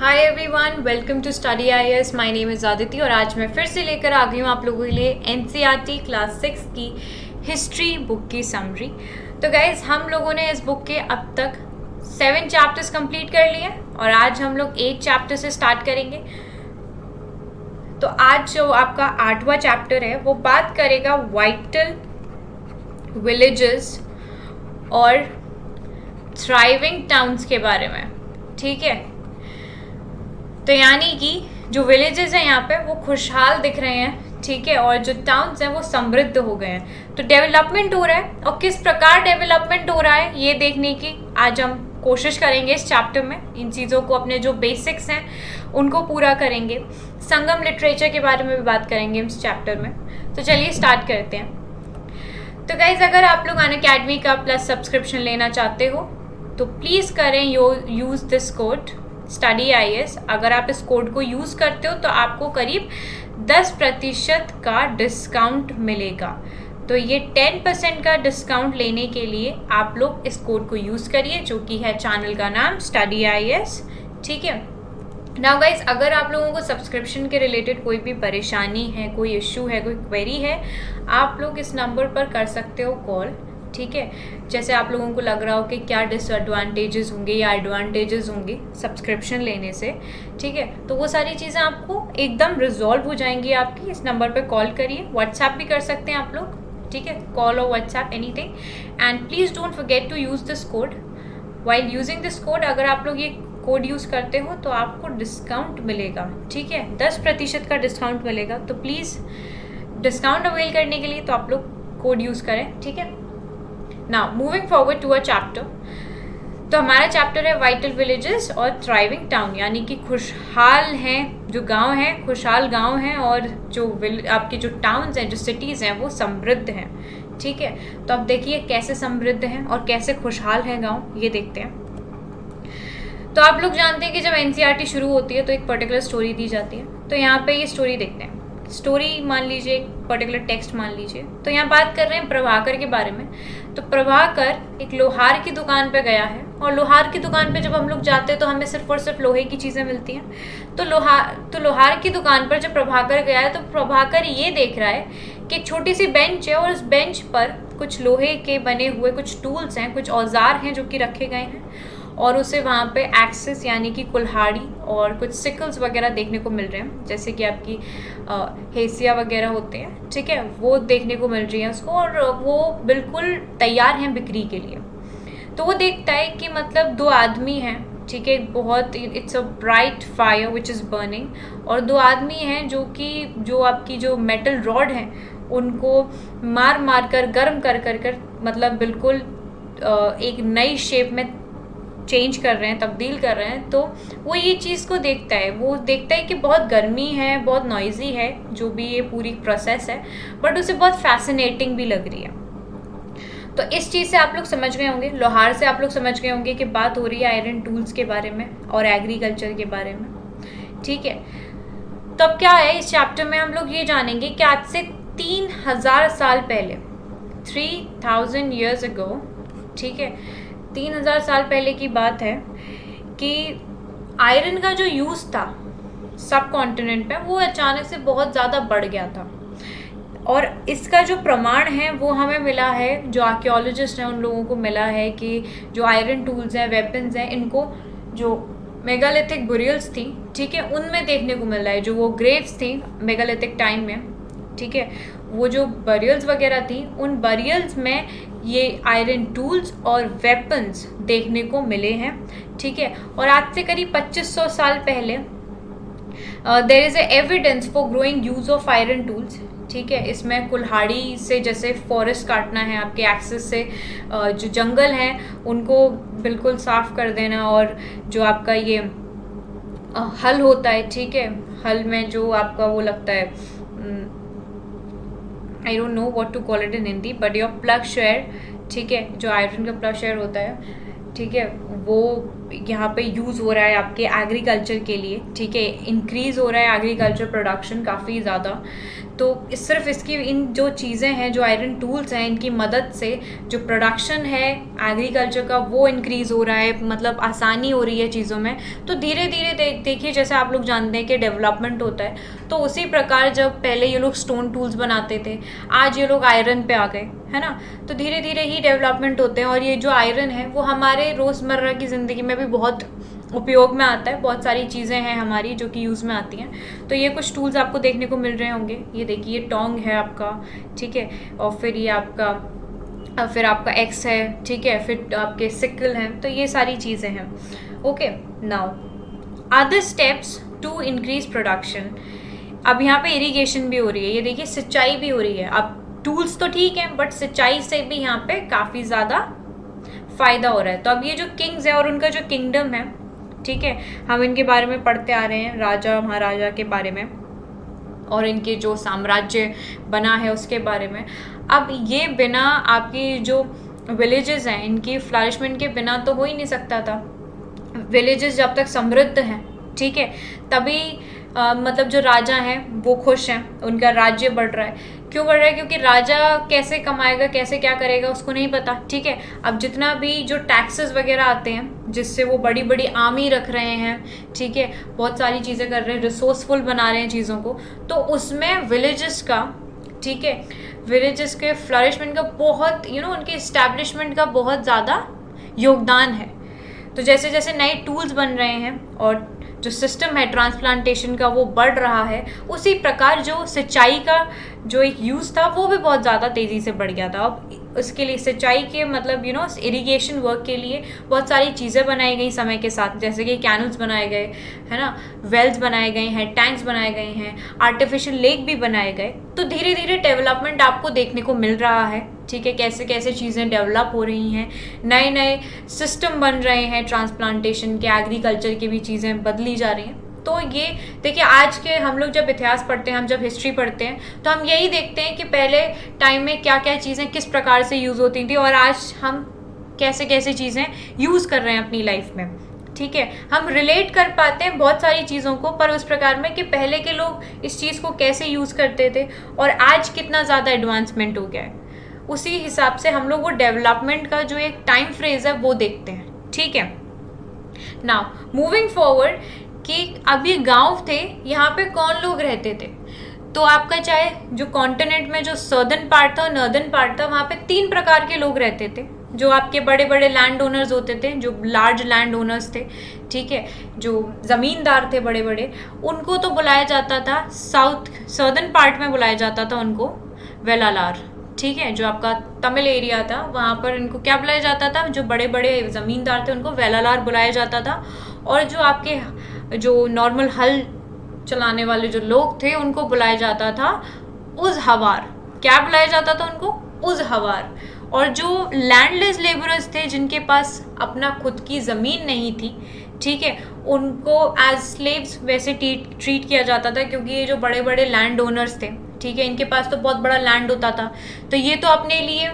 Hi everyone, welcome to Study IAS. My name is Aditi और आज मैं फिर से लेकर आ गई हूँ आप लोगों के लिए एनसीईआरटी क्लास 6 की हिस्ट्री बुक की समरी। तो गाइज, हम लोगों ने इस बुक के अब तक 7 चैप्टर्स कंप्लीट कर लिए और आज हम लोग 8 चैप्टर से स्टार्ट करेंगे। तो आज जो आपका 8वां चैप्टर है वो बात करेगा वाइटल विलेजेस और थ्राइविंग टाउन्स के बारे में। ठीक है, तो यानी कि जो विलेजेस हैं यहाँ पे वो खुशहाल दिख रहे हैं, ठीक है, और जो टाउन्स हैं वो समृद्ध हो गए हैं। तो डेवलपमेंट हो रहा है और किस प्रकार डेवलपमेंट हो रहा है ये देखने की आज हम कोशिश करेंगे इस चैप्टर में। इन चीज़ों को, अपने जो बेसिक्स हैं उनको पूरा करेंगे। संगम लिटरेचर के बारे में भी बात करेंगे इस चैप्टर में। तो चलिए स्टार्ट करते हैं। तो गाइज, अगर आप लोग अनअकैडमी का प्लस सब्सक्रिप्शन लेना चाहते हो तो प्लीज़ करें use this code study IAS. अगर आप इस कोड को यूज़ करते हो तो आपको करीब 10% का डिस्काउंट मिलेगा। तो ये 10% का डिस्काउंट लेने के लिए आप लोग इस कोड को यूज़ करिए, जो कि है चैनल का नाम स्टडी आईएएस। ठीक है। नाउ गाइज, अगर आप लोगों को सब्सक्रिप्शन के रिलेटेड कोई भी परेशानी है, कोई इश्यू है, कोई क्वेरी है, आप लोग इस नंबर पर कर सकते हो कॉल। ठीक है, जैसे आप लोगों को लग रहा हो कि क्या डिसएडवांटेजेस होंगे या एडवांटेजेस होंगे सब्सक्रिप्शन लेने से, ठीक है, तो वो सारी चीज़ें आपको एकदम रिजॉल्व हो जाएंगी। आपकी इस नंबर पे कॉल करिए, व्हाट्सएप भी कर सकते हैं आप लोग, ठीक है, कॉल और WhatsApp anything. And please don't forget to use this code. While using this code, अगर आप लोग ये कोड यूज़ करते हो तो आपको डिस्काउंट मिलेगा, ठीक है, 10% का डिस्काउंट मिलेगा। तो प्लीज़ डिस्काउंट अवेल करने के लिए तो आप लोग कोड यूज़ करें, ठीक है। Now moving forward to a chapter. तो हमारा चैप्टर है वाइटल विलेजेस और थ्राइविंग टाउन, यानी कि खुशहाल हैं जो गांव हैं, खुशहाल गांव हैं, और जो आपके जो टाउन्स हैं, जो सिटीज़ हैं, वो समृद्ध हैं। ठीक है, तो अब देखिए कैसे समृद्ध हैं और कैसे खुशहाल हैं गांव, ये देखते हैं। तो आप लोग जानते हैं कि जब एनसीईआरटी शुरू होती है तो एक पर्टिकुलर स्टोरी दी जाती है। तो यहाँ पे ये स्टोरी देखते हैं। स्टोरी मान लीजिए, एक पर्टिकुलर टेक्स्ट मान लीजिए। तो यहाँ बात कर रहे हैं प्रभाकर के बारे में। तो प्रभाकर एक लोहार की दुकान पे गया है, और लोहार की दुकान पे जब हम लोग जाते हैं तो हमें सिर्फ और सिर्फ लोहे की चीज़ें मिलती हैं। तो लोहार की दुकान पर जब प्रभाकर गया है तो प्रभाकर ये देख रहा है कि एक छोटी सी बेंच है और उस बेंच पर कुछ लोहे के बने हुए कुछ टूल्स हैं, कुछ औजार हैं जो कि रखे गए हैं, और उसे वहाँ पे एक्सेस यानी कि कुल्हाड़ी और कुछ सिकल्स वगैरह देखने को मिल रहे हैं, जैसे कि आपकी हेसिया वगैरह होते हैं, ठीक है, वो देखने को मिल रही है उसको, और वो बिल्कुल तैयार हैं बिक्री के लिए। तो वो देखता है कि मतलब 2 आदमी हैं, ठीक है, बहुत it's a bright fire which is burning, और 2 आदमी हैं जो आपकी जो मेटल रॉड हैं उनको मार कर गर्म कर मतलब बिल्कुल एक नई शेप में चेंज कर रहे हैं, तब्दील कर रहे हैं। तो वो ये चीज़ को देखता है, वो देखता है कि बहुत गर्मी है, बहुत नॉइजी है जो भी ये पूरी प्रोसेस है, बट उसे बहुत फैसिनेटिंग भी लग रही है। तो इस चीज़ से आप लोग समझ गए होंगे, लोहार से आप लोग समझ गए होंगे कि बात हो रही है आयरन टूल्स के बारे में और एग्रीकल्चर के बारे में। ठीक है, तो अब क्या है, इस चैप्टर में हम लोग ये जानेंगे कि आज से 3000 साल पहले, 3000 years ago, ठीक है, 3000 साल पहले की बात है कि आयरन का जो यूज़ था सब कॉन्टिनेंट पे वो अचानक से बहुत ज़्यादा बढ़ गया था। और इसका जो प्रमाण है वो हमें मिला है, जो आर्कियोलॉजिस्ट हैं उन लोगों को मिला है कि जो आयरन टूल्स हैं, वेपन्स हैं, इनको जो मेगालिथिक बुरियल्स थी, ठीक है, उनमें देखने को मिल रहा है। जो वो ग्रेव्स थी मेगालिथिक टाइम में, ठीक है, वो जो बरियल्स वगैरह थी, उन बरियल्स में ये आयरन टूल्स और वेपन्स देखने को मिले हैं। ठीक है, और आज से करीब 2500 साल पहले there is evidence for growing use of iron tools. ठीक है, इसमें कुल्हाड़ी से जैसे फॉरेस्ट काटना है, आपके एक्सेस से जो जंगल हैं उनको बिल्कुल साफ़ कर देना, और जो आपका ये हल होता है, ठीक है, हल में जो आपका वो लगता है, I don't know what to call it in Hindi, but your ploughshare, ठीक है, जो आयरन का प्लगशेयर होता है, ठीक है, वो यहाँ पे यूज़ हो रहा है आपके एग्रीकल्चर के लिए। ठीक है, इंक्रीज़ हो रहा है एग्रीकल्चर प्रोडक्शन काफ़ी ज़्यादा। तो सिर्फ इसकी इन जो चीज़ें हैं, जो आयरन टूल्स हैं, इनकी मदद से जो प्रोडक्शन है एग्रीकल्चर का वो इंक्रीज़ हो रहा है, मतलब आसानी हो रही है चीज़ों में। तो धीरे धीरे देखिए, जैसे आप लोग जानते हैं कि डेवलपमेंट होता है, तो उसी प्रकार जब पहले ये लोग स्टोन टूल्स बनाते थे, आज ये लोग आयरन पे आ गए, है ना। तो धीरे धीरे ही डेवलपमेंट होते हैं, और ये जो आयरन है वो हमारे रोज़मर्रा की ज़िंदगी में भी बहुत उपयोग में आता है। बहुत सारी चीज़ें हैं हमारी जो कि यूज़ में आती हैं। तो ये कुछ टूल्स आपको देखने को मिल रहे होंगे। ये देखिए, ये टोंग है आपका, ठीक है, और फिर ये आपका एक्स है, ठीक है, फिर आपके सिकल हैं। तो ये सारी चीज़ें हैं। Okay, now other steps to increase production. अब यहाँ पे इरिगेशन भी हो रही है, ये देखिए सिंचाई भी हो रही है। अब टूल्स तो ठीक है, बट सिंचाई से भी यहाँ पे काफ़ी ज़्यादा फ़ायदा हो रहा है। तो अब ये जो किंग्स है और उनका जो किंगडम है, ठीक है, हम इनके बारे में पढ़ते आ रहे हैं, राजा महाराजा के बारे में, और इनके जो साम्राज्य बना है उसके बारे में। अब ये बिना आपकी जो विलेजेस हैं, इनकी फ्लरिशमेंट के बिना तो हो ही नहीं सकता था। विलेजेस जब तक समृद्ध हैं, ठीक है, तभी मतलब जो राजा हैं वो खुश हैं, उनका राज्य बढ़ रहा है। क्यों बढ़ रहा है? क्योंकि राजा कैसे कमाएगा, कैसे क्या करेगा, उसको नहीं पता, ठीक है। अब जितना भी जो टैक्सेस वगैरह आते हैं, जिससे वो बड़ी बड़ी आर्मी रख रहे हैं, ठीक है, बहुत सारी चीज़ें कर रहे हैं, रिसोर्सफुल बना रहे हैं चीज़ों को, तो उसमें विलेजेस का, ठीक है, विलेजेस के फ्लरिशमेंट का बहुत उनके इस्टेब्लिशमेंट का बहुत ज़्यादा योगदान है। तो जैसे जैसे नए टूल्स बन रहे हैं और जो सिस्टम है ट्रांसप्लांटेशन का वो बढ़ रहा है, उसी प्रकार जो सिंचाई का जो एक यूज़ था वो भी बहुत ज़्यादा तेज़ी से बढ़ गया था। अब उसके लिए सिंचाई के मतलब इरिगेशन वर्क के लिए बहुत सारी चीज़ें बनाई गई समय के साथ, जैसे कि कैनल्स बनाए गए, है ना, वेल्स बनाए गए हैं, टैंक्स बनाए गए हैं, आर्टिफिशियल लेक भी बनाए गए। तो धीरे धीरे डेवलपमेंट आपको देखने को मिल रहा है, ठीक है, कैसे कैसे चीज़ें डेवलप हो रही हैं, नए नए सिस्टम बन रहे हैं ट्रांसप्लांटेशन के, एग्रीकल्चर की भी चीज़ें बदली जा रही हैं। तो ये देखिए, आज के हम लोग जब इतिहास पढ़ते हैं, हम जब हिस्ट्री पढ़ते हैं, तो हम यही देखते हैं कि पहले टाइम में क्या क्या चीज़ें किस प्रकार से यूज़ होती थी, और आज हम कैसे कैसे चीज़ें यूज़ कर रहे हैं अपनी लाइफ में, ठीक है। हम रिलेट कर पाते हैं बहुत सारी चीज़ों को, पर उस प्रकार में कि पहले के लोग इस चीज़ को कैसे यूज़ करते थे और आज कितना ज़्यादा एडवांसमेंट हो गया है, उसी हिसाब से हम लोग वो डेवलपमेंट का जो एक टाइम फ्रेज है वो देखते हैं, ठीक है। नाउ मूविंग फॉरवर्ड, कि अब ये गांव थे, यहाँ पे कौन लोग रहते थे? तो आपका चाहे जो कॉन्टिनेंट में जो सदर्न पार्ट था और नॉर्दर्न पार्ट था, वहाँ पे 3 प्रकार के लोग रहते थे। जो आपके बड़े बड़े लैंड ओनर्स होते थे, जो लार्ज लैंड ओनर्स थे, ठीक है, जो ज़मींदार थे बड़े बड़े, उनको तो बुलाया जाता था, सदर्न पार्ट में बुलाया जाता था उनको वेलालार, ठीक है। जो आपका तमिल एरिया था वहाँ पर इनको क्या बुलाया जाता था? जो बड़े बड़े ज़मींदार थे उनको वेलालार बुलाया जाता था। और जो आपके जो नॉर्मल हल चलाने वाले जो लोग थे उनको बुलाया जाता था उज़हवार। क्या बुलाया जाता था उनको? उज़हवार। और जो लैंडलेस लेबरर्स थे, जिनके पास अपना खुद की ज़मीन नहीं थी, ठीक है, उनको एज स्लेव्स वैसे ट्रीट किया जाता था, क्योंकि ये जो बड़े बड़े लैंड ओनर्स थे, ठीक है, इनके पास तो बहुत बड़ा लैंड होता था, तो ये तो अपने लिए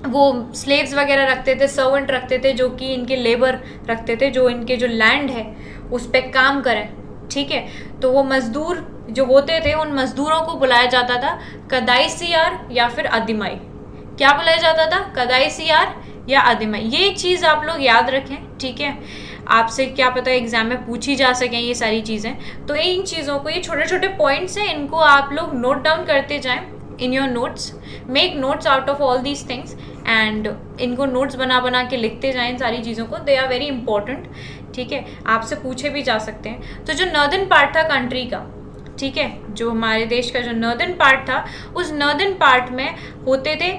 वो स्लेव्स वगैरह रखते थे, सर्वेंट रखते थे, जो कि इनके लेबर रखते थे, जो इनके जो लैंड है उस पर काम करें, ठीक है। तो वो मज़दूर जो होते थे, उन मज़दूरों को बुलाया जाता था कदाइसियार या फिर अदिमाई। क्या बुलाया जाता था? कदाइसियार या अदिमाई। ये चीज़ आप लोग याद रखें, ठीक है। आपसे क्या पता एग्जाम में पूछी जा सकें ये सारी चीज़ें, तो इन चीज़ों को, ये छोटे छोटे पॉइंट्स हैं, इनको आप लोग नोट डाउन करते जाएं in your notes. Make notes out of all these things and इनको नोट्स बना बना के लिखते जाएं इन सारी चीज़ों को। दे आर वेरी इंपॉर्टेंट, ठीक है, आपसे पूछे भी जा सकते हैं। तो जो नॉर्दर्न पार्ट था कंट्री का, ठीक है, जो हमारे देश का जो नॉर्दर्न पार्ट था, उस नॉर्दर्न पार्ट में होते थे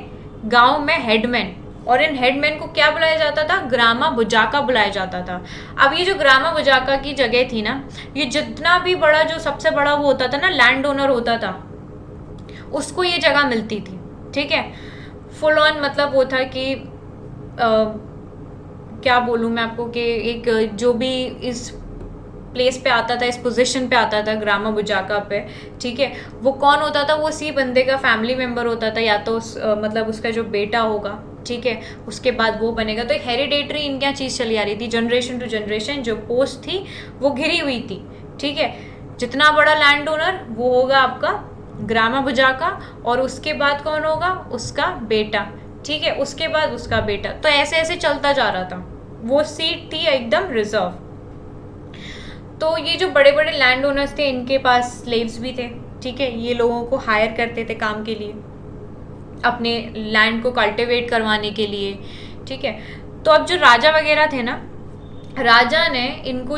गांव में हेडमैन, और इन हेडमैन को क्या बुलाया जाता था? ग्रामा बुजाका बुलाया जाता था। अब ये जो ग्रामा बुजाका की जगह थी ना, ये जितना भी बड़ा, जो सबसे बड़ा वो होता था ना, लैंड ओनर होता था, उसको ये जगह मिलती थी, ठीक है। फुल ऑन मतलब वो था कि क्या बोलूँ मैं आपको, कि एक जो भी इस प्लेस पे आता था, इस पोजीशन पे आता था ग्रामा बुजाका पे, ठीक है, वो कौन होता था? वो उसी बंदे का फैमिली मेम्बर होता था, या तो मतलब उसका जो बेटा होगा, ठीक है, उसके बाद वो बनेगा। तो एक हेरिडेटरी इनकी चीज़ चली आ रही थी, जनरेशन टू जनरेशन जो पोस्ट थी वो घिरी हुई थी, ठीक है। जितना बड़ा लैंड ओनर वो होगा आपका ग्रामा बुजाका, और उसके बाद कौन होगा, उसका बेटा, ठीक है, उसके बाद उसका बेटा। तो ऐसे ऐसे चलता जा रहा था। वो सीट थी एकदम रिजर्व। तो ये जो बड़े बड़े लैंड ओनर्स थे, इनके पास स्लेव्स भी थे, ठीक है, ये लोगों को हायर करते थे काम के लिए, अपने लैंड को कल्टिवेट करवाने के लिए, ठीक है। तो अब जो राजा वगैरह थे ना, राजा ने इनको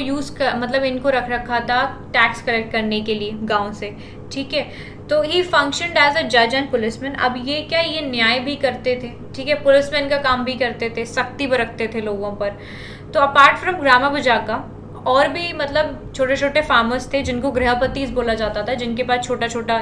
मतलब इनको रख रखा था टैक्स कलेक्ट करने के लिए गांव से, ठीक है। तो ही फंक्शनड एज अ जज एंड पुलिसमैन। अब ये क्या, ये न्याय भी करते थे, ठीक है, पुलिसमैन का काम भी करते थे, सख्ती बरतते थे लोगों पर। तो अपार्ट फ्रॉम ग्रामा बुजाका और भी मतलब छोटे छोटे फार्मर्स थे जिनको गृहपतिस बोला जाता था, जिनके पास छोटा छोटा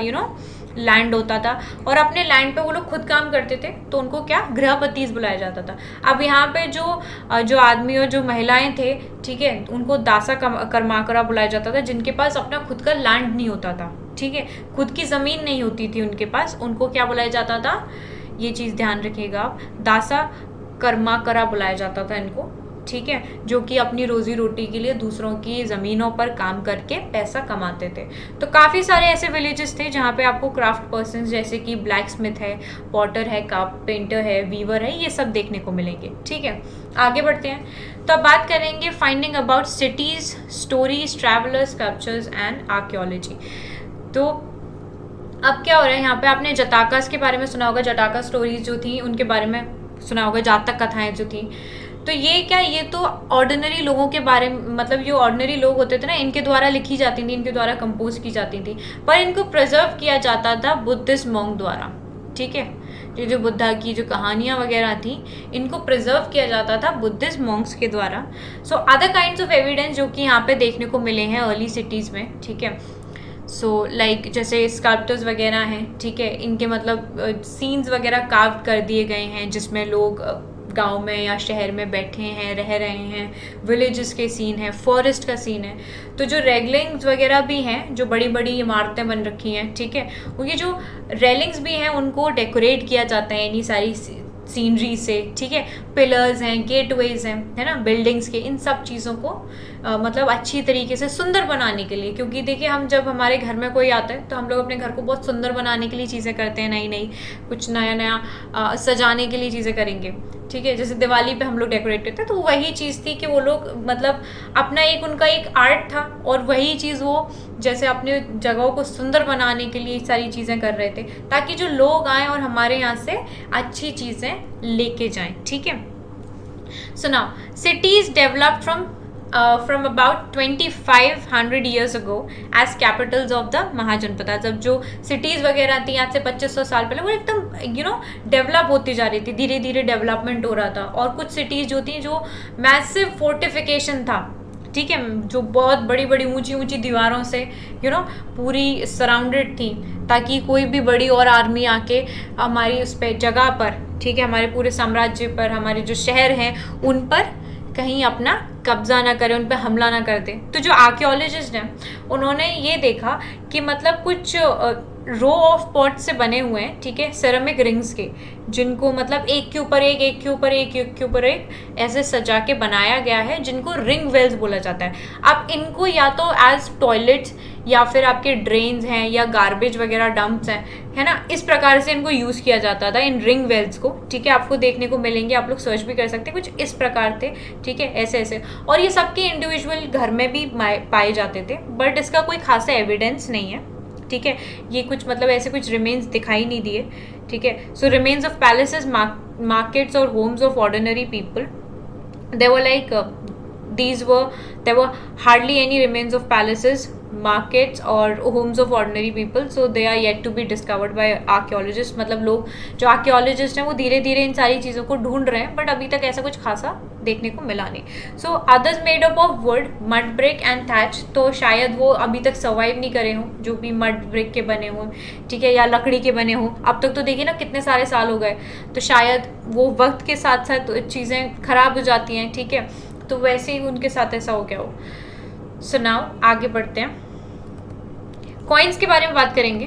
लैंड होता था, और अपने लैंड पे वो लोग खुद काम करते थे, तो उनको क्या, गृहपतिस बुलाया जाता था। अब यहाँ पे जो आदमी और जो महिलाएं थे, ठीक है, उनको दासा कर्माकरा बुलाया जाता था, जिनके पास अपना खुद का लैंड नहीं होता था, ठीक है, खुद की ज़मीन नहीं होती थी उनके पास, उनको क्या बुलाया जाता था, ये चीज़ ध्यान रखिएगा आप, दासा कर्माकरा बुलाया जाता था इनको, ठीक है, जो कि अपनी रोजी रोटी के लिए दूसरों की ज़मीनों पर काम करके पैसा कमाते थे। तो काफ़ी सारे ऐसे विलेजेस थे जहाँ पे आपको क्राफ्ट पर्सन जैसे कि ब्लैक स्मिथ है, पॉटर है, पेंटर है, वीवर है, ये सब देखने को मिलेंगे, ठीक है। आगे बढ़ते हैं। तो अब बात करेंगे finding about cities, stories, travellers, sculptures and archaeology. तो अब क्या हो रहा है यहाँ पे, आपने जटाकास के बारे में सुना होगा, जटाका स्टोरीज जो थी उनके बारे में सुना होगा, जातक कथाएं जो थी। तो ये क्या, ये तो ऑर्डिनरी लोगों के बारे में, मतलब जो ऑर्डिनरी लोग होते थे ना, इनके द्वारा लिखी जाती थी, इनके द्वारा कंपोज की जाती थी, पर इनको प्रिजर्व किया जाता था बुद्धिस्ट मॉन्क द्वारा, ठीक है। ये जो बुद्धा की जो कहानियाँ वगैरह थी, इनको प्रिजर्व किया जाता था बुद्धिस्ट मॉन्क्स के द्वारा। So other kinds of evidence जो कि यहाँ पे देखने को मिले हैं अर्ली सिटीज़ में, ठीक है। सो लाइक जैसे स्कल्पटर्स वगैरह हैं, ठीक है, इनके मतलब सीन्स वगैरह कार्व कर दिए गए हैं, जिसमें लोग गांव में या शहर में बैठे हैं, रह रहे हैं, विलेजेस के सीन है, फॉरेस्ट का सीन है। तो जो रेलिंग्स वगैरह भी हैं, जो बड़ी बड़ी इमारतें बन रखी हैं, ठीक है, ये जो रेलिंग्स भी हैं उनको डेकोरेट किया जाता है इन्हीं सारी सीनरी से, ठीक है। पिलर्स हैं, गेटवेज हैं, है ना, बिल्डिंग्स के, इन सब चीज़ों को मतलब अच्छी तरीके से सुंदर बनाने के लिए, क्योंकि देखिए हम जब हमारे घर में कोई आता है तो हम लोग अपने घर को बहुत सुंदर बनाने के लिए चीज़ें करते हैं, नई नई कुछ नया नया सजाने के लिए चीज़ें करेंगे, ठीक है। जैसे दिवाली पे हम लोग डेकोरेट करते हैं, तो वही चीज़ थी कि वो लोग मतलब अपना एक उनका एक आर्ट था, और वही चीज़ वो जैसे अपने जगहों को सुंदर बनाने के लिए सारी चीज़ें कर रहे थे, ताकि जो लोग आएँ और हमारे यहाँ से अच्छी चीज़ें लेके जाएं, ठीक है। So now cities developed from about 2500 years ago as capitals of the Mahajanapada. जब जो सिटीज़ वगैरह थी आज से 2500 साल पहले, वो एकदम डेवलप होती जा रही थी, धीरे धीरे डेवलपमेंट हो रहा था। और कुछ सिटीज़ जो थी जो मैसिव फोर्टिफिकेशन था, ठीक है, जो बहुत बड़ी बड़ी ऊंची ऊंची दीवारों से पूरी सराउंडेड थी, ताकि कोई भी बड़ी और आर्मी आके हमारी उस पर जगह पर, ठीक है, हमारे पूरे साम्राज्य पर, हमारे जो शहर हैं उन पर कहीं अपना कब्जा ना करे, उन पर हमला ना कर दे। तो जो आर्कियोलॉजिस्ट हैं उन्होंने ये देखा कि मतलब कुछ रो ऑफ पॉट से बने हुए हैं, ठीक है, सेरेमिक रिंग्स के, जिनको मतलब एक के ऊपर एक, एक के ऊपर एक, एक के ऊपर एक ऐसे सजा के बनाया गया है, जिनको रिंग वेल्स बोला जाता है। अब इनको या तो एज टॉयलेट्स या फिर आपके ड्रेन्स हैं या गार्बेज वगैरह डंप्स हैं, है ना, इस प्रकार से इनको यूज़ किया जाता था, इन रिंग वेल्स को, ठीक है। आपको देखने को मिलेंगे, आप लोग सर्च भी कर सकते हैं, कुछ इस प्रकार थे, ठीक है, ऐसे ऐसे। और ये सबके इंडिविजुअल घर में भी पाए जाते थे, बट इसका कोई खासा एविडेंस नहीं है, ठीक है। ये कुछ मतलब ऐसे कुछ रिमेन्स दिखाई नहीं दिए, ठीक है। सो रिमेन्स ऑफ पैलेसेस, मार्केट्स और Holmes of ordinary people, there were hardly any remains of palaces, markets or homes of ordinary people, so they are yet to be discovered by archaeologists। मतलब लोग जो archaeologist हैं वो धीरे धीरे इन सारी चीज़ों को ढूंढ रहे हैं, बट अभी तक ऐसा कुछ खासा देखने को मिला नहीं। So others made up of wood, mud brick and thatch, तो शायद वो अभी तक सर्वाइव नहीं करे हों, जो भी मड ब्रिक के बने हों, ठीक है, या लकड़ी के बने हों। अब तक तो देखिए ना कितने सारे साल हो गए, तो शायद वो वक्त के साथ साथ चीज़ें खराब हो जाती हैं, ठीक है, तो वैसे ही उनके साथ ऐसा हो गया हो। सो नाउ आगे बढ़ते हैं, कॉइन्स के बारे में बात करेंगे।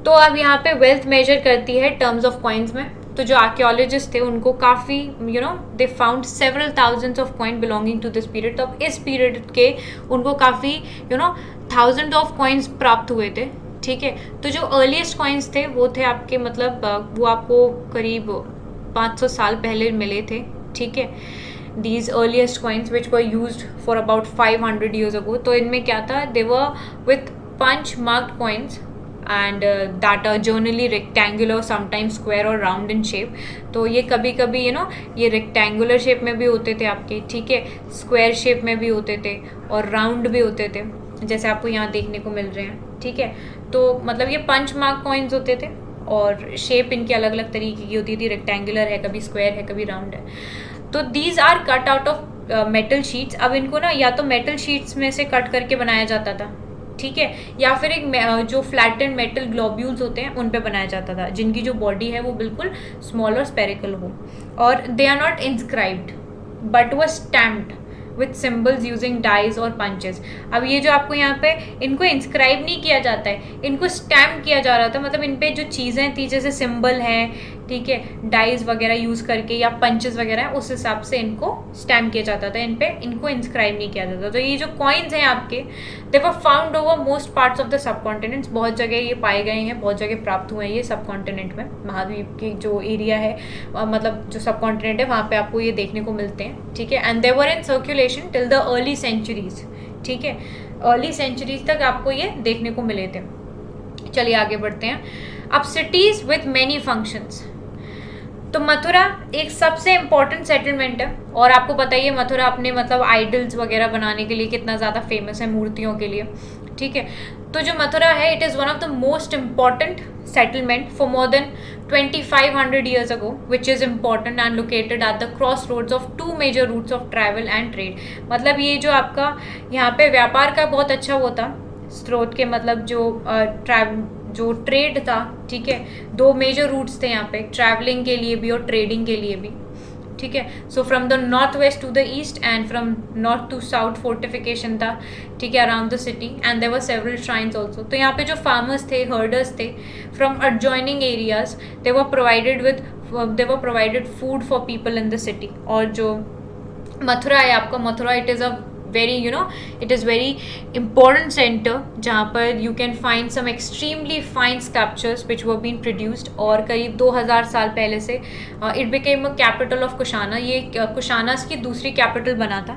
तो अब यहाँ पे वेल्थ मेजर करती है टर्म्स ऑफ कॉइन्स में। तो जो आर्कियोलॉजिस्ट थे उनको काफ़ी they found several thousands of coin belonging to this period. तो अब इस पीरियड के उनको काफ़ी थाउजेंड ऑफ कॉइन्स प्राप्त हुए थे, ठीक है। तो जो अर्लीस्ट कॉइन्स थे वो थे आपके मतलब वो आपको करीब 500 साल पहले मिले थे, ठीक है। These earliest coins which were used for about 500 years ago। तो इनमें क्या था, they were with punch marked coins and that are generally rectangular, sometimes square और राउंड इन शेप। तो ये कभी कभी ये रेक्टेंगुलर शेप में भी होते थे आपके, ठीक है, स्क्वायर शेप में भी होते थे और राउंड भी होते थे, जैसे आपको यहाँ देखने को मिल रहे हैं, ठीक है। तो मतलब ये पंच मार्क कॉइन्स होते थे और शेप इनकी अलग अलग तरीके की होती थी, रेक्टेंगुलर है, कभी स्क्वायर है, कभी राउंड है। तो these are cut out of metal sheets. अब इनको या तो मेटल शीट्स में से कट करके बनाया जाता था, ठीक है, या फिर एक जो फ्लैटेंड मेटल ग्लोब्यूल्स होते हैं उन पे बनाया जाता था, जिनकी जो बॉडी है वो बिल्कुल स्मॉल और स्पेरिकल हो। और they are not inscribed but वो stamped with symbols using dies और पंचेस। अब ये जो आपको यहाँ पे इनको इंस्क्राइब नहीं किया जाता है, इनको स्टैम्प किया जा रहा था, मतलब इन पे जो चीज़ें थी जैसे सिंबल हैं, ठीक है, डाइज वगैरह यूज़ करके या पंचेस वगैरह, उस हिसाब से इनको स्टैम्प किया जाता था, इन पे इनको इंस्क्राइब नहीं किया जाता। तो ये जो कॉइन्स हैं आपके, they were found over most parts of the subcontinents. बहुत जगह ये पाए गए हैं, बहुत जगह प्राप्त हुए हैं ये सब कॉन्टिनेंट में। महाद्वीप की जो एरिया है मतलब जो सब कॉन्टिनेंट है वहाँ पे आपको ये देखने को मिलते हैं, ठीक है। And they were in circulation till the early centuries, ठीक है, अर्ली सेंचुरीज तक आपको ये देखने को मिले थे। चलिए आगे बढ़ते हैं। अब सिटीज विद मैनी फंक्शंस। तो मथुरा एक सबसे इम्पॉर्टेंट सेटलमेंट है और आपको पता ही है मथुरा अपने मतलब आइडल्स वगैरह बनाने के लिए कितना ज़्यादा फेमस है, मूर्तियों के लिए, ठीक है। तो जो मथुरा है, it is one of the most important settlement for more than 2500 years ago, which is important and located at the crossroads of two major routes of travel and trade। मतलब ये जो आपका यहाँ पे व्यापार का बहुत अच्छा वो था स्रोत के, मतलब जो ट्रेड था, ठीक है, दो मेजर रूट्स थे यहाँ पे, ट्रैवलिंग के लिए भी और ट्रेडिंग के लिए भी, ठीक है। So from the north west to the east and from north to south fortification था, ठीक है, around the city and there were several shrines also. तो यहाँ पे जो फार्मर्स थे, हर्डर्स थे from adjoining areas, they were provided food for people in the city. और जो मथुरा है आपका, Mathura it is a very it is very important center जहाँ पर you can find some extremely fine sculptures which were being produced। और करीब 2000 साल पहले से it became a capital of Kushana. ये कुशानास की दूसरी कैपिटल बना था,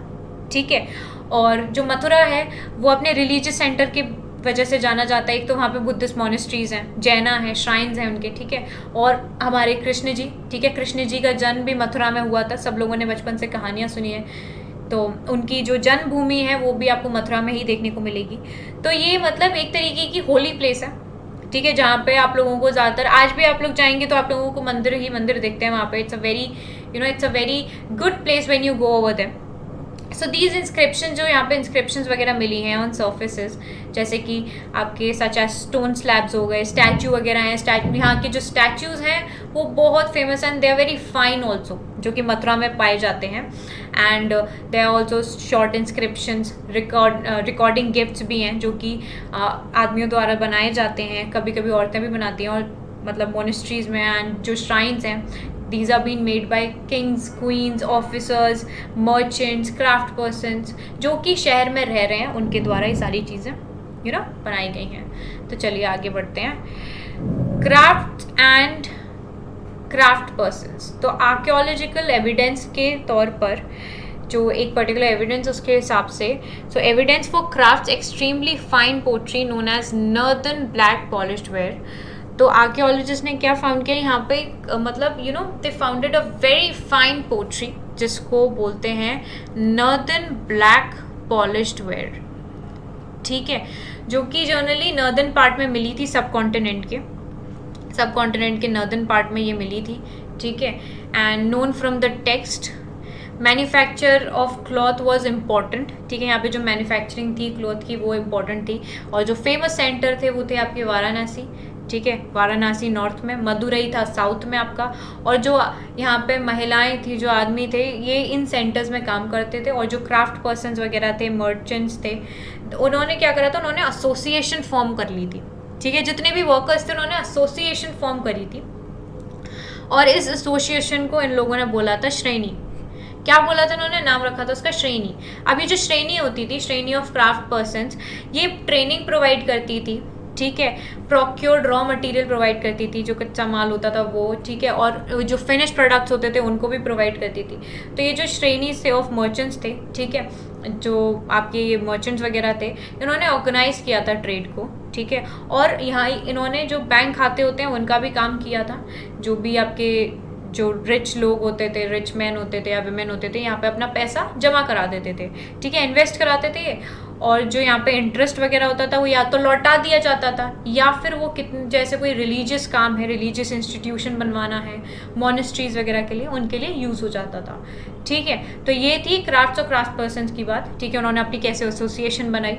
ठीक है। और जो मथुरा है वो अपने रिलीजियस सेंटर की वजह से जाना जाता है। एक तो वहाँ पे बुद्धिस्ट मोनेस्ट्रीज हैं, जैना है, श्राइन्स हैं उनके, ठीक है। और हमारे कृष्ण जी, ठीक है, कृष्ण जी का जन्म भी मथुरा में हुआ था। सब लोगों ने बचपन से कहानियाँ सुनी है, तो उनकी जो जन्मभूमि है वो भी आपको मथुरा में ही देखने को मिलेगी। तो ये मतलब एक तरीके की होली प्लेस है, ठीक है, जहाँ पे आप लोगों को ज़्यादातर आज भी आप लोग जाएंगे तो आप लोगों को मंदिर ही मंदिर दिखते हैं वहाँ पे। It's a very good place when you go over there. So these inscription, जो यहाँ पे इंस्क्रिप्शंस वगैरह मिली हैं ऑन सर्फेसेस, जैसे कि आपके सच एज स्टोन स्लैब्स हो गए, स्टैचू वगैरह हैं। यहाँ के जो स्टैचूज़ हैं वो बहुत फेमस हैं, they are very fine also, जो कि मथुरा में पाए जाते हैं। And they are also short inscriptions, recording gifts भी हैं जो कि आदमियों द्वारा बनाए जाते हैं, कभी कभी औरतें भी बनाती हैं, और मतलब मोनेस्ट्रीज़ में। एंड जो श्राइन्स हैं, these are being made by kings, queens, officers, merchants, craft persons, जो कि शहर में रह रहे हैं, उनके द्वारा ये सारी चीज़ें बनाई गई हैं। तो चलिए आगे बढ़ते हैं। Craft and craft persons. तो आर्कियोलॉजिकल एविडेंस के तौर पर जो एक पर्टिकुलर एविडेंस उसके हिसाब से, so evidence for craft extremely fine pottery known as northern black polished ware. तो आर्कियोलॉजिस्ट ने क्या फाउंड किया यहाँ पे, मतलब they founded a very fine pottery जिसको बोलते हैं नॉर्दर्न ब्लैक पॉलिश्ड वेयर, ठीक है, जो कि जनरली नॉर्दर्न पार्ट में मिली थी, सब कॉन्टिनेंट के नॉर्दर्न पार्ट में ये मिली थी, ठीक है। And known from the text manufacture of cloth was important, ठीक है। यहाँ पे जो मैन्युफैक्चरिंग थी क्लॉथ की वो इम्पॉर्टेंट थी। और जो फेमस सेंटर थे वो थे आपके वाराणसी, ठीक है, वाराणसी नॉर्थ में, मदुरई था साउथ में आपका। और जो यहाँ पे महिलाएं थी, जो आदमी थे, ये इन सेंटर्स में काम करते थे। और जो क्राफ्ट पर्सन्स वगैरह थे, मर्चेंट्स थे, उन्होंने क्या करा था, उन्होंने एसोसिएशन फॉर्म कर ली थी, ठीक है। जितने भी वर्कर्स थे उन्होंने एसोसिएशन फॉर्म करी थी और इस एसोसिएशन को इन लोगों ने बोला था श्रेणी। क्या बोला था उन्होंने, नाम रखा था उसका श्रेणी। अब ये जो श्रेणी होती थी, श्रेणी ऑफ क्राफ्ट पर्सन्स, ये ट्रेनिंग प्रोवाइड करती थी, ठीक है, प्रोक्योर्ड रॉ मटेरियल प्रोवाइड करती थी, जो कच्चा माल होता था वो, ठीक है, और जो फिनिश प्रोडक्ट्स होते थे उनको भी प्रोवाइड करती थी। तो ये जो श्रेणीज थे ऑफ मर्चेंट्स थे, ठीक है, जो आपके ये मर्चेंट्स वगैरह थे, इन्होंने ऑर्गेनाइज किया था ट्रेड को, ठीक है। और यहाँ इन्होंने जो बैंक खाते होते हैं उनका भी काम किया था। जो भी आपके जो रिच लोग होते थे, रिच मैन होते थे या विमेन होते थे, यहाँ पे अपना पैसा जमा करा देते थे, ठीक है, इन्वेस्ट कराते थे। और जो यहाँ पे इंटरेस्ट वगैरह होता था वो या तो लौटा दिया जाता था, या फिर वो कितने जैसे कोई रिलीजियस काम है, रिलीजियस इंस्टीट्यूशन बनवाना है, मॉनेस्ट्रीज वगैरह के लिए, उनके लिए यूज़ हो जाता था, ठीक है। तो ये थी क्राफ्ट्स और क्राफ्ट पर्सन्स की बात, ठीक है। उन्होंने अपनी कैसे एसोसिएशन बनाई,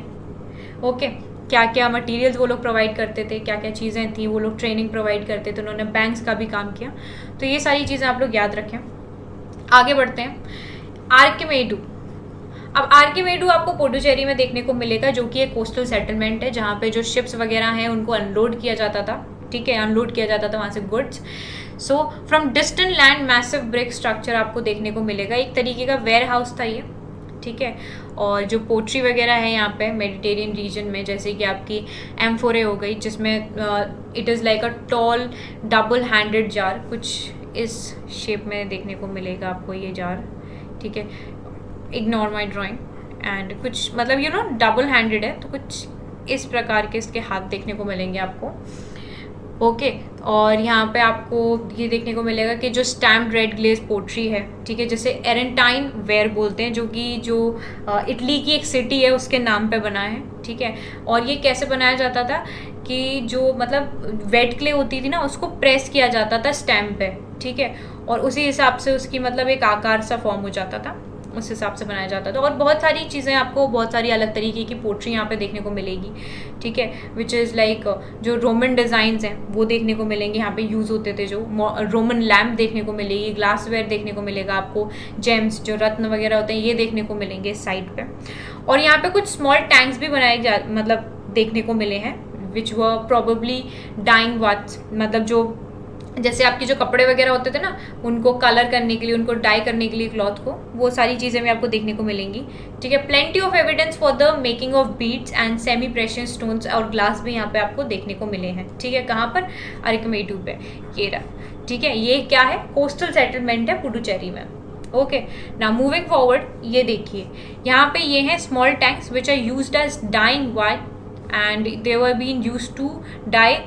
ओके, क्या क्या मटेरियल्स वो लोग प्रोवाइड करते थे, क्या क्या चीज़ें थी, वो लोग ट्रेनिंग प्रोवाइड करते थे, उन्होंने बैंक्स का भी काम किया। तो ये सारी चीज़ें आप लोग याद रखें। आगे बढ़ते हैं। आर्किमेडू। अब आर्किमेडू आपको पुडुचेरी में देखने को मिलेगा, जो कि एक कोस्टल सेटलमेंट है, जहाँ पे जो शिप्स वगैरह हैं उनको अनलोड किया जाता था, ठीक है, अनलोड किया जाता था वहाँ से goods. So from distant land massive brick structure आपको देखने को मिलेगा, एक तरीके का वेयर हाउस था ये, ठीक है। और जो पोट्री वगैरह है यहाँ पे मेडिटेरियन रीजन में, जैसे कि आपकी एम्फोरे हो गई, जिसमें it is like a tall double handed jar, कुछ इस शेप में देखने को मिलेगा आपको ये जार, ठीक है। इग्नोर माई ड्राइंग एंड कुछ मतलब यू नो डबल हैंडेड है, तो कुछ इस प्रकार के इसके हाथ देखने को मिलेंगे आपको, ओके। और यहाँ पे आपको ये देखने को मिलेगा कि जो स्टैम्प रेड ग्लेज पोट्री है, ठीक है, जैसे एरेंटाइन वेयर बोलते हैं, जो कि जो इटली की एक सिटी है उसके नाम पे बना है, ठीक है। और ये कैसे बनाया जाता था कि जो मतलब वेट क्ले होती थी ना, उसको प्रेस किया जाता था स्टैम्प पे, ठीक है, और उसी हिसाब से उसकी मतलब एक आकार सा फॉर्म हो जाता था, उस हिसाब से बनाया जाता था। और बहुत सारी चीज़ें आपको, बहुत सारी अलग तरीके की पोट्री यहाँ पे देखने को मिलेगी, ठीक है, विच इज़ लाइक जो रोमन डिज़ाइंस हैं वो देखने को मिलेंगे, यहाँ पे यूज़ होते थे, जो रोमन लैम्प देखने को मिलेगी, ग्लासवेयर देखने को मिलेगा आपको, जेम्स जो रत्न वगैरह होते हैं ये देखने को मिलेंगे इस साइड पे। और यहाँ पे कुछ स्मॉल टैंक्स भी बनाए मतलब देखने को मिले हैं, विच वर प्रोबेबली डाइंग वाट्स, मतलब जो जैसे आपके जो कपड़े वगैरह होते थे ना, उनको कलर करने के लिए, उनको डाई करने के लिए क्लॉथ को, वो सारी चीज़ें भी आपको देखने को मिलेंगी, ठीक है। Plenty of evidence for the making of beads and semi precious stones और ग्लास भी यहाँ पे आपको देखने को मिले हैं, ठीक है। कहाँ पर? आर्किमेडू पे, ये रहा, ठीक है। ये क्या है? कोस्टल सेटलमेंट है पुडुचेरी में, ओके। नाउ मूविंग फॉरवर्ड, ये देखिए यहाँ पे ये हैं small tanks which are used as dyeing vat and they were been used to dye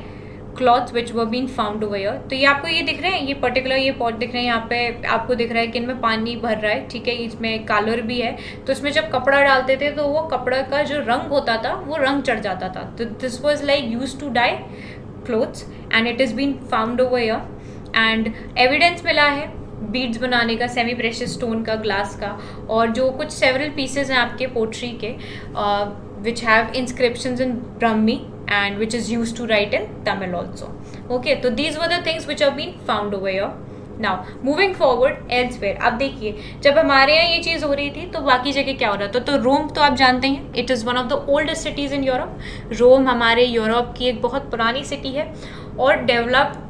cloth which were been found over here. तो ये आपको ये दिख रहे हैं, ये पर्टिकुलर ये पॉट दिख रहे हैं, यहाँ पे आपको दिख रहा है कि इनमें पानी भर रहा है, ठीक है, इसमें कलर भी है। तो इसमें जब कपड़ा डालते थे तो वो कपड़ा का जो रंग होता था वो रंग चढ़ जाता था। तो this was like use to dye clothes and it is been found over here and evidence मिला है बीड्स बनाने का, सेमी प्रेशियस स्टोन का, ग्लास का, और जो कुछ सेवरल पीसेज हैं आपके पोट्री के which have inscriptions in Brahmi and which is used to write in Tamil also. Okay, so these were the things which have been found over here. Now moving forward elsewhere, अब देखिए जब हमारे यहाँ ये चीज़ हो रही थी तो बाकी जगह क्या हो रहा था। तो रोम तो आप जानते हैं, it is one of the oldest cities in Europe. Rome हमारे यूरोप की एक बहुत पुरानी सिटी है और डेवलप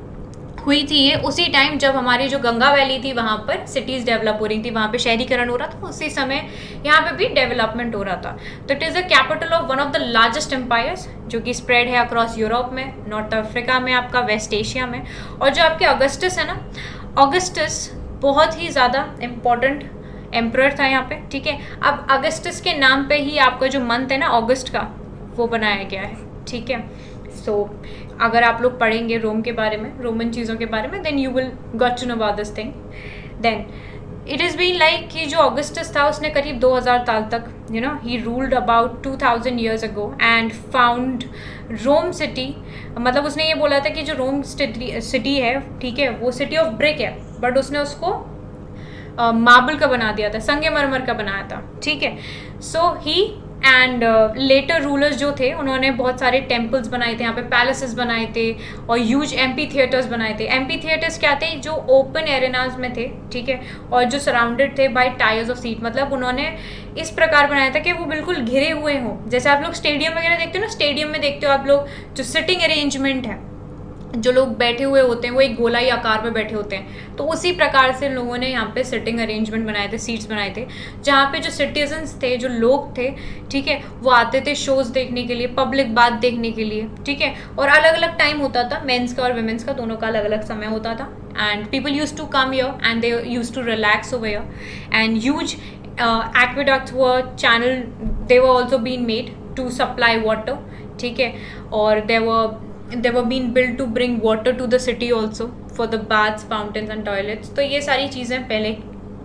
हुई थी ये उसी टाइम जब हमारी जो गंगा वैली थी वहाँ पर सिटीज़ डेवलप हो रही थी, वहाँ पे शहरीकरण हो रहा था, उसी समय यहाँ पे भी डेवलपमेंट हो रहा था। तो it is the capital of one of the largest empires जो कि स्प्रेड है अक्रॉस यूरोप में, नॉर्थ अफ्रीका में, आपका वेस्ट एशिया में। और जो आपके ऑगस्टस है ना, ऑगस्टस बहुत ही ज़्यादा इम्पॉर्टेंट एम्परर था यहाँ पे, ठीक है। अब ऑगस्टस के नाम पे ही आपका जो मंथ है ना अगस्त का, वो बनाया गया है, ठीक है। सो अगर आप लोग पढ़ेंगे रोम के बारे में, रोमन चीज़ों के बारे में, then you will got to know about this thing. Then it is been like कि जो ऑगस्टस था उसने करीब 2000 साल तक, you know, he ruled about 2000 years ago and found Rome city. मतलब उसने ये बोला था कि जो रोम सिटी है, ठीक है, वो सिटी ऑफ ब्रिक है, बट उसने उसको मार्बल का बना दिया था, संगमरमर का बनाया था, ठीक है। सो ही एंड लेटर रूलर्स जो थे उन्होंने बहुत सारे टेम्पल्स बनाए थे यहाँ पे, पैलेसेस बनाए थे और ह्यूज एम्पी थिएटर्स बनाए थे। एम्पी थिएटर्स क्या थे? जो ओपन एरेनाज में थे, ठीक है, और जो सराउंडेड थे बाय टायर्स ऑफ सीट। मतलब उन्होंने इस प्रकार बनाया था कि वो बिल्कुल घिरे हुए हों, जैसे आप लोग स्टेडियम वगैरह देखते हो ना, स्टेडियम में देखते हो आप लोग जो सिटिंग अरेंजमेंट है जो लोग बैठे हुए होते हैं वो एक गोलाई आकार में बैठे होते हैं, तो उसी प्रकार से लोगों ने यहाँ पे सिटिंग अरेंजमेंट बनाए थे, सीट्स बनाए थे, जहाँ पे जो सिटीजन्स थे, जो लोग थे, ठीक है, वो आते थे शोज़ देखने के लिए, पब्लिक बात देखने के लिए, ठीक है। और अलग अलग टाइम होता था, मेंस का और वुमेन्स का, दोनों का अलग अलग समय होता था। And people use to come here and they use to relax over here. And huge aqueducts were channel, they were also being made to supply water, ठीक है। और they were being built to bring water to the city also for the baths, fountains and toilets। तो ये सारी चीज़ें पहले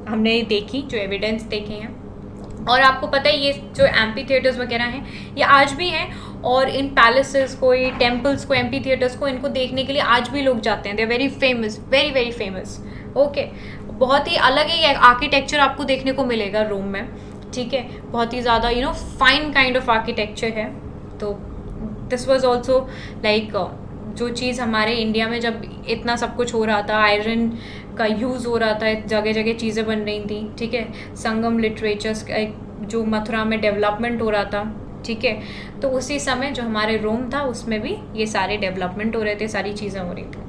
हमने देखी, जो एविडेंस देखे हैं। और आपको पता है ये जो एम्पी थिएटर्स वगैरह हैं ये आज भी हैं, और इन पैलेसेस को, ये टेम्पल्स को, एम्पी थिएटर्स को, इनको देखने के लिए आज भी लोग जाते हैं। They are very famous, very very famous. Okay, बहुत ही अलग ही आर्किटेक्चर आपको देखने को मिलेगा रोम में, ठीक है। बहुत ही ज़्यादा फाइन काइंड ऑफ आर्किटेक्चर है। तो दिस वाज आल्सो लाइक जो चीज़ हमारे इंडिया में जब इतना सब कुछ हो रहा था, आयरन का यूज़ हो रहा था, जगह जगह चीज़ें बन रही थी, ठीक है। संगम लिटरेचर्स जो मथुरा में डेवलपमेंट हो रहा था, ठीक है। तो उसी समय जो हमारे रोम था उसमें भी ये सारे डेवलपमेंट हो रहे थे, सारी चीज़ें हो रही थी।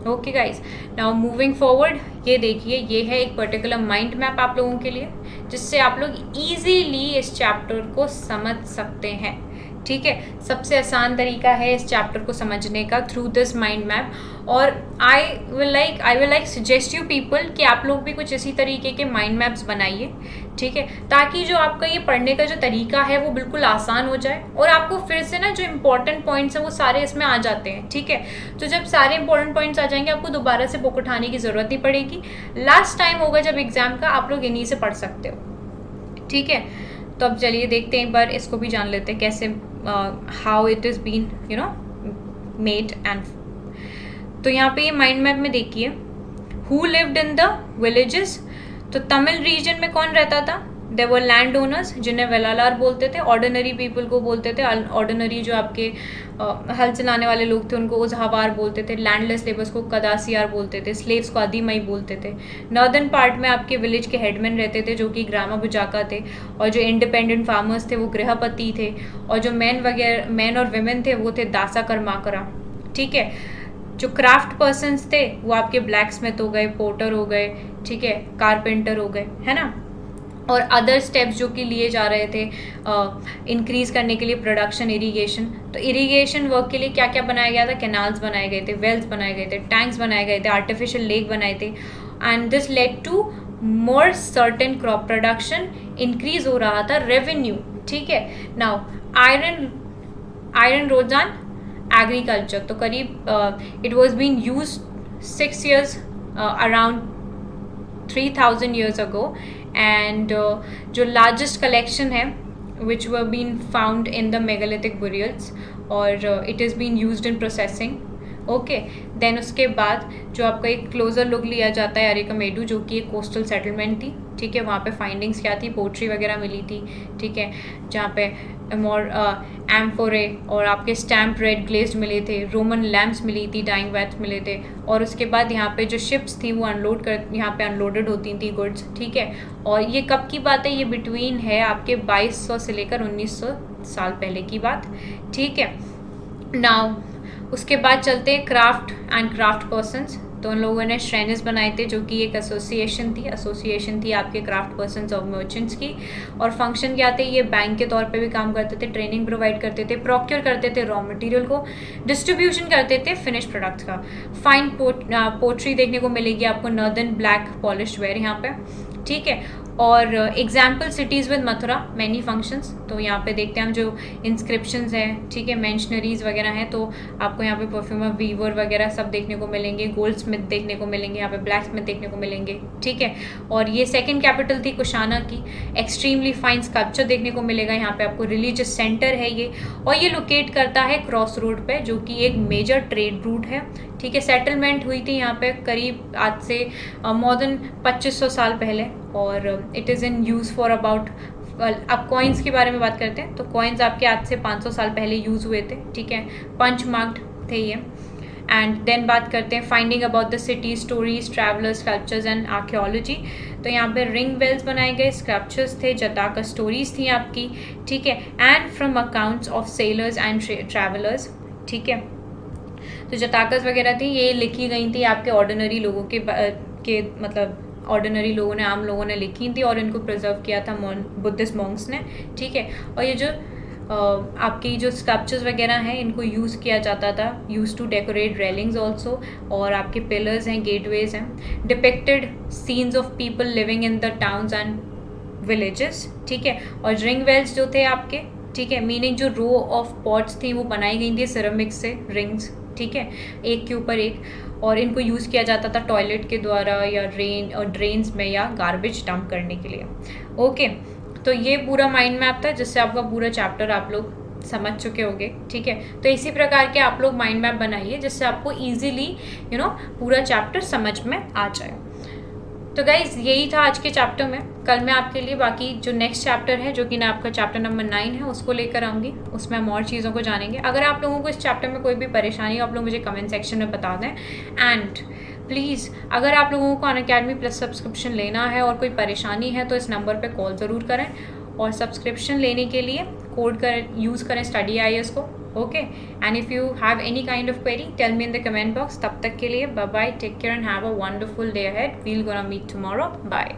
Okay guys, now moving forward, ये देखिए, ये है एक पर्टिकुलर माइंड मैप आप लोगों के लिए, जिससे आप लोग ईजीली इस चैप्टर को समझ सकते हैं, ठीक है। सबसे आसान तरीका है इस चैप्टर को समझने का थ्रू दिस माइंड मैप। और I will like suggest you people कि आप लोग भी कुछ इसी तरीके के माइंड मैप्स बनाइए, ठीक है, ताकि जो आपका ये पढ़ने का जो तरीका है वो बिल्कुल आसान हो जाए, और आपको फिर से ना जो इम्पोर्टेंट पॉइंट्स हैं वो सारे इसमें आ जाते हैं, ठीक है। तो जब सारे इंपॉर्टेंट पॉइंट्स आ जाएंगे आपको दोबारा से बुक उठाने की ज़रूरत नहीं पड़ेगी। लास्ट टाइम होगा जब एग्ज़ाम का, आप लोग इन्हीं से पढ़ सकते हो, ठीक है। तो अब चलिए देखते हैं, एक बार इसको भी जान लेते हैं कैसे, how it is been made. And तो यहाँ पे ये माइंड मैप में देखिए, who lived in the villages. तो तमिल रीजन में कौन रहता था? दे वर लैंड ओनर्स, जिन्हें वेलालार बोलते थे। ऑर्डिनरी पीपल को बोलते थे, ऑर्डिनरी जो आपके हल चलाने वाले लोग थे उनको उजहावार बोलते थे। लैंडलेस लेबर्स को कदासियार बोलते थे। स्लेव्स को आदिमई बोलते थे। नॉर्दर्न पार्ट में आपके विलेज के हेडमैन रहते थे, जो कि ग्रामा बुजाका थे। और जो इंडिपेंडेंट फार्मर्स थे वो गृहपति थे। और जो मैन और विमेन थे वो थे दासा कर्माकरा, ठीक है। जो क्राफ्ट पर्सन्स थे वो आपके ब्लैक स्मिथ हो गए, पोर्टर हो गए, ठीक है, कारपेंटर हो गए, है ना। और अदर स्टेप्स जो कि लिए जा रहे थे इंक्रीज़ करने के लिए प्रोडक्शन, इरीगेशन। तो इरीगेशन वर्क के लिए क्या क्या बनाया गया था? कैनाल्स बनाए गए थे, वेल्स बनाए गए थे, टैंक्स बनाए गए थे, आर्टिफिशियल लेक बनाए थे। And this led to more certain crop production, increase हो रहा था रेवेन्यू, ठीक है। Now iron rose on agriculture. तो करीब it was been use 6 years around 3000 years ago। And जो लार्जेस्ट कलेक्शन है which were been found in the megalithic burials, और it is been used in processing. Okay, then उसके बाद जो आपका एक क्लोजर लुक लिया जाता है अरिकमेडू, जो कि एक कोस्टल सेटलमेंट थी, ठीक है। वहाँ पे फाइंडिंग्स क्या थी? पोट्री वगैरह मिली थी, ठीक है, जहाँ पे मोर एम्फोरे और आपके स्टैम्प रेड ग्लेज्ड मिले थे, रोमन लैम्प्स मिली थी, डाइंग वैट्स मिले थे। और उसके बाद यहाँ पे जो शिप्स थी वो यहाँ पे अनलोडेड होती थी गुड्स, ठीक है। और ये कब की बात है? ये बिटवीन है आपके 2200 से लेकर 1900 साल पहले की बात, ठीक है। नाउ उसके बाद चलते हैं क्राफ्ट एंड क्राफ्ट पर्सन्स। तो उन लोगों ने श्रेनिस बनाए थे, जो कि एक एसोसिएशन थी आपके क्राफ्ट पर्सन्स और मर्चेंट्स की। और फंक्शन क्या थे? ये बैंक के तौर पे भी काम करते थे, ट्रेनिंग प्रोवाइड करते थे, प्रोक्योर करते थे रॉ मटेरियल को, डिस्ट्रीब्यूशन करते थे फिनिश प्रोडक्ट्स का। फाइन पोट्री देखने को मिलेगी आपको, नॉर्दर्न ब्लैक पॉलिश्ड वेयर यहाँ पे, ठीक है। और example cities with Mathura, many functions. तो यहाँ पे देखते हैं हम जो इंस्क्रिप्शंस हैं, ठीक है, मेंशनरीज वगैरह हैं। तो आपको यहाँ पे परफ्यूमर, वीवर वगैरह सब देखने को मिलेंगे, गोल्ड स्मिथ देखने को मिलेंगे, यहाँ पे ब्लैक स्मिथ देखने को मिलेंगे, ठीक है। और ये सेकंड कैपिटल थी कुशाना की। एक्सट्रीमली फाइन स्कल्पचर देखने को मिलेगा यहाँ पे आपको। रिलीजियस सेंटर है ये, और ये लोकेट करता है क्रॉस रोड पे, जो कि एक मेजर ट्रेड रूट है, ठीक है। सेटलमेंट हुई थी यहाँ पे करीब आज से मोर देन 2500 साल पहले। और it is in use for about, अब कॉइन्स के बारे में बात करते हैं। तो कॉइन्स आपके आज से 500 साल पहले यूज़ हुए थे, ठीक है, पंच मार्क्ड थे ये। एंड देन बात करते हैं finding about the city, stories, travellers, sculptures and archaeology. तो यहाँ पे रिंग बेल्स बनाए गए, स्कल्पचर्स थे, जताका स्टोरीज थी आपकी, ठीक है, and from accounts of sellers and travellers, ठीक है। तो जटाकस वगैरह थी ये लिखी गई थी आपके ऑर्डिनरी लोगों के मतलब ऑर्डिनरी लोगों ने, आम लोगों ने लिखी थी और इनको प्रिजर्व किया था बुद्धिस्ट मॉन्क्स ने, ठीक है। और ये जो आपकी जो स्कल्पचर्स वगैरह हैं इनको यूज़ किया जाता था, use to decorate railings also, और आपके पिलर्स हैं, गेटवेज हैं, depicted scenes of people living in the towns and villages, ठीक है। और रिंग वेल्स जो थे आपके, ठीक है, मीनिंग जो रो ऑफ पॉट्स थी वो बनाई गई थी सिरेमिक से, रिंग्स, ठीक है, एक के ऊपर एक, और इनको यूज़ किया जाता था टॉयलेट के द्वारा या ड्रेन्स में या गार्बेज डंप करने के लिए। ओके, तो ये पूरा माइंड मैप था जिससे आपका पूरा चैप्टर आप लोग समझ चुके होंगे, ठीक है। तो इसी प्रकार के आप लोग माइंड मैप बनाइए जिससे आपको ईजिली पूरा चैप्टर समझ में आ जाए। तो गाइज यही था आज के चैप्टर में। कल मैं आपके लिए बाकी जो नेक्स्ट चैप्टर है जो कि ना आपका चैप्टर नंबर 9 है उसको लेकर आऊँगी, उसमें हम और चीज़ों को जानेंगे। अगर आप लोगों को इस चैप्टर में कोई भी परेशानी हो आप लोग मुझे कमेंट सेक्शन में बता दें। एंड प्लीज़ अगर आप लोगों को अनअकैडमी प्लस सब्सक्रिप्शन लेना है और कोई परेशानी है तो इस नंबर पर कॉल ज़रूर करें, और सब्सक्रिप्शन लेने के लिए कोड यूज़ करें स्टडी IAS को। Okay, and if you have any kind of query tell me in the comment box. तब तक के लिए bye bye, take care and have a wonderful day ahead. We'll gonna meet tomorrow, bye.